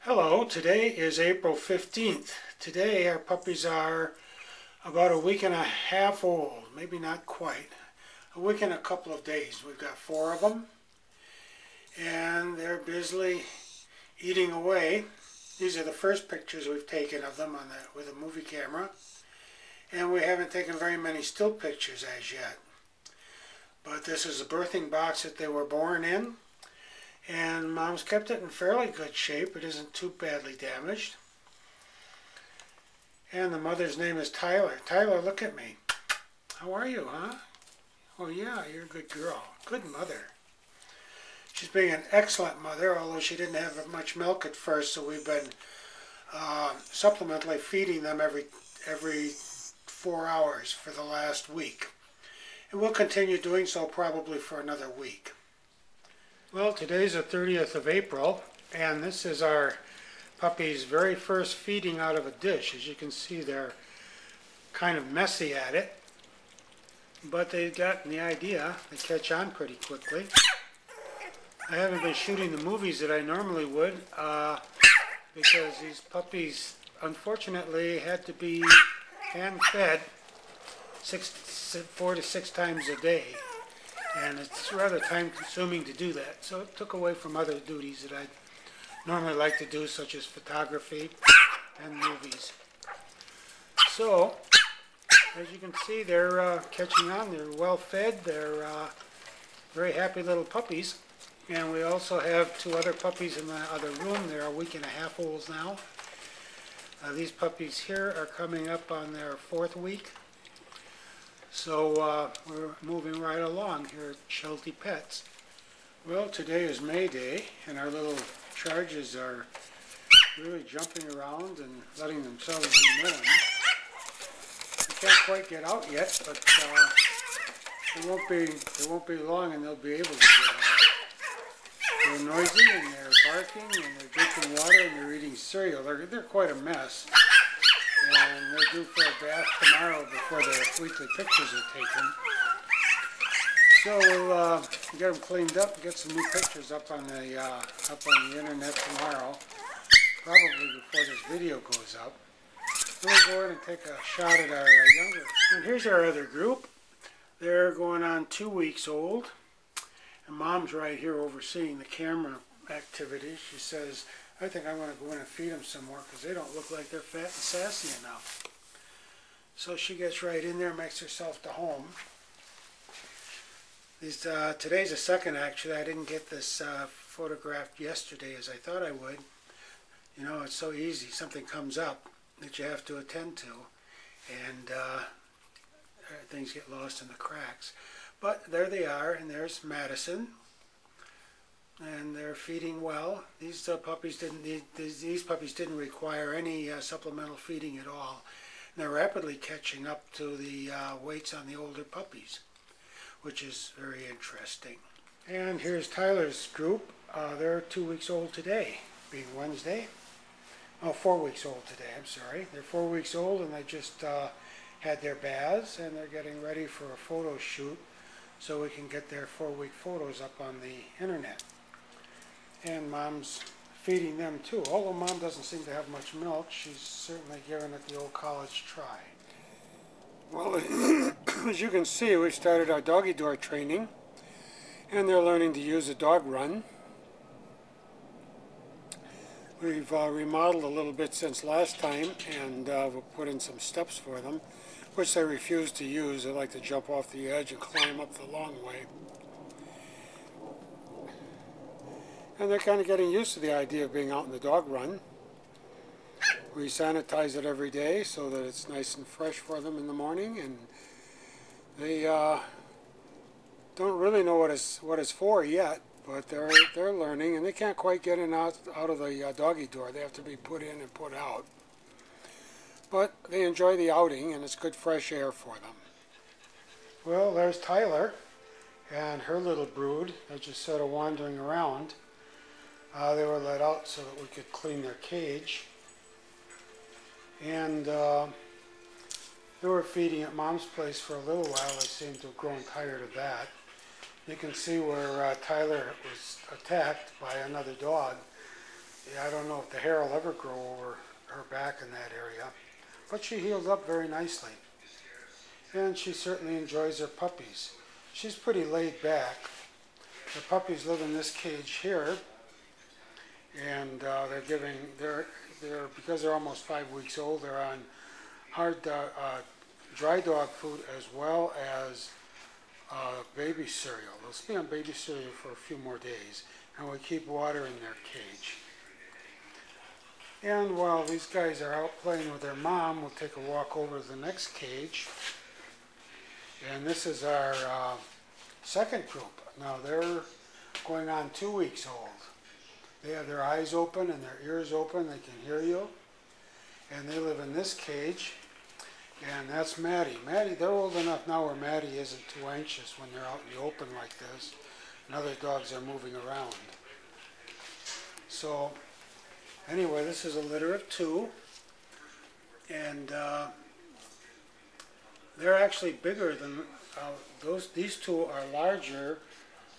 Hello, today is April 15th. Today our puppies are about a week and a half old, maybe not quite. A week and a couple of days. We've got 4 of them and they're busily eating away. These are the first pictures we've taken of them with a movie camera, and we haven't taken very many still pictures as yet. But this is the birthing box that they were born in. And Mom's kept it in fairly good shape. It isn't too badly damaged. And the mother's name is Tyler. Tyler, look at me. How are you, huh? Oh yeah, you're a good girl. Good mother. She's being an excellent mother, although she didn't have much milk at first, so we've been supplementally feeding them every 4 hours for the last week. And we'll continue doing so probably for another week. Well, today's the 30th of April, and this is our puppy's very first feeding out of a dish. As you can see, they're kind of messy at it, but they've gotten the idea. They catch on pretty quickly. I haven't been shooting the movies that I normally would because these puppies, unfortunately, had to be hand-fed 4 to 6 times a day. And it's rather time-consuming to do that, so it took away from other duties that I'd normally like to do, such as photography and movies. So, as you can see, they're catching on. They're well-fed. They're very happy little puppies. And we also have 2 other puppies in the other room. They're a week and a half olds now. These puppies here are coming up on their 4th week. So we're moving right along here at Shelty Pets. Well, today is May Day, and our little charges are really jumping around and letting themselves be known. They can't quite get out yet, but it won't be long and they'll be able to get out. They're noisy and they're barking and they're drinking water and they're eating cereal. They're quite a mess. And they're due for a bath tomorrow before the weekly pictures are taken. So we'll get them cleaned up and get some new pictures up on the internet tomorrow, probably before this video goes up. Then we'll go in and take a shot at our younger. And here's our other group. They're going on 2 weeks old, and Mom's right here overseeing the camera activity. She says, I think I'm going to go in and feed them some more because they don't look like they're fat and sassy enough. So she gets right in there, makes herself to home. Today's the second, actually. I didn't get this photographed yesterday as I thought I would. You know, it's so easy. Something comes up that you have to attend to, and things get lost in the cracks. But there they are, and there's Madison. And they're feeding well. These puppies didn't require any supplemental feeding at all. And they're rapidly catching up to the weights on the older puppies, which is very interesting. And here's Tyler's group. They're 2 weeks old today, being Wednesday. Oh, 4 weeks old today, I'm sorry. They're 4 weeks old and they just had their baths and they're getting ready for a photo shoot so we can get their 4-week photos up on the internet. And Mom's feeding them too. Although Mom doesn't seem to have much milk, she's certainly giving it the old college try. Well, as you can see, we've started our doggy door training, and they're learning to use a dog run. We've remodeled a little bit since last time, and we'll put in some steps for them, which they refuse to use. They like to jump off the edge and climb up the long way. And they're kind of getting used to the idea of being out in the dog run. We sanitize it every day so that it's nice and fresh for them in the morning, and they don't really know what it's for yet, but they're learning, and they can't quite get in out of the doggy door. They have to be put in and put out. But they enjoy the outing, and it's good fresh air for them. Well, there's Tyler and her little brood. They're just sort of wandering around. They were let out so that we could clean their cage. And they were feeding at Mom's place for a little while. They seemed to have grown tired of that. You can see where Tyler was attacked by another dog. Yeah, I don't know if the hair will ever grow over her back in that area, but she heals up very nicely. And she certainly enjoys her puppies. She's pretty laid back. The puppies live in this cage here, and they're because they're almost 5 weeks old. They're on dry dog food as well as baby cereal. They'll be on baby cereal for a few more days, and we keep water in their cage. And while these guys are out playing with their mom, we'll take a walk over to the next cage. And this is our second group. Now they're going on 2 weeks old. They have their eyes open and their ears open. They can hear you. And they live in this cage. And that's Maddie. Maddie, they're old enough now where Maddie isn't too anxious when they're out in the open like this. And other dogs are moving around. So anyway, this is a litter of 2. And they're actually bigger than these 2 are larger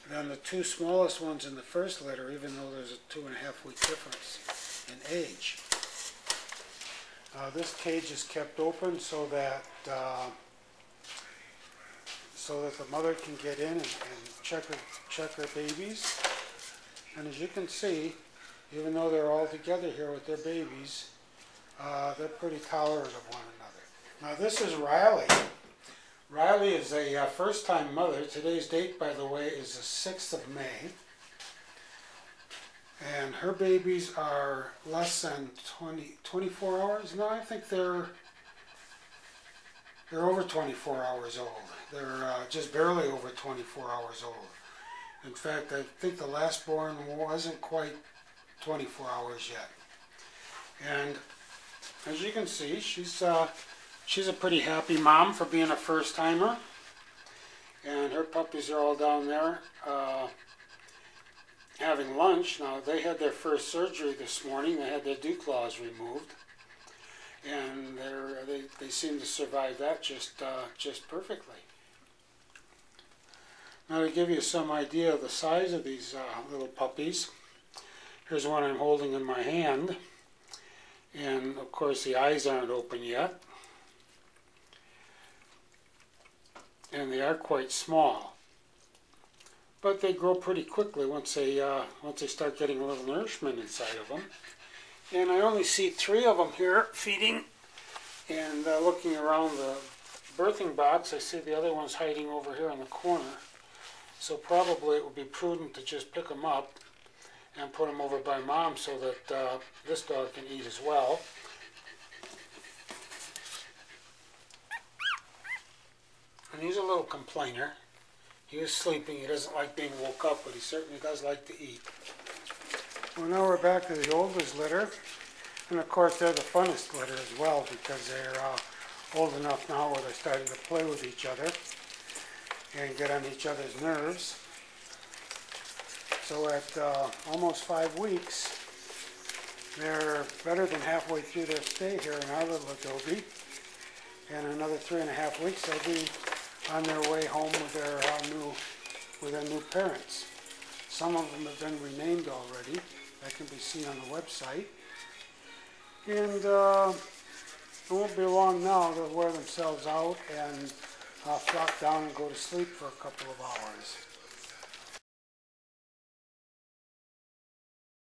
than the 2 smallest ones in the first litter, even though there's a 2.5-week difference in age. This cage is kept open so that the mother can get in and check her babies. And as you can see, even though they're all together here with their babies, they're pretty tolerant of one another. Now this is Riley. Riley is a first-time mother. Today's date, by the way, is the 6th of May. And her babies are less than 24 hours. No, I think they're over 24 hours old. They're just barely over 24 hours old. In fact, I think the last born wasn't quite 24 hours yet. And as you can see, she's a pretty happy mom for being a first-timer. And her puppies are all down there having lunch. Now, they had their first surgery this morning. They had their dew claws removed. And they seem to survive that just perfectly. Now, to give you some idea of the size of these little puppies, here's one I'm holding in my hand. And, of course, the eyes aren't open yet. And they are quite small. But they grow pretty quickly once they start getting a little nourishment inside of them. And I only see 3 of them here feeding. And looking around the birthing box, I see the other ones hiding over here in the corner. So probably it would be prudent to just pick them up and put them over by mom so that this dog can eat as well. And he's a little complainer. He is sleeping. He doesn't like being woke up, but he certainly does like to eat. Well, now we're back to the oldest litter. And of course, they're the funnest litter as well because they're old enough now where they're starting to play with each other and get on each other's nerves. So at almost 5 weeks, they're better than halfway through their stay here in our little adobe. And another 3.5 weeks, they'll be on their way home with their new parents. Some of them have been renamed already. That can be seen on the website. And it won't be long now. They'll wear themselves out and flop down and go to sleep for a couple of hours.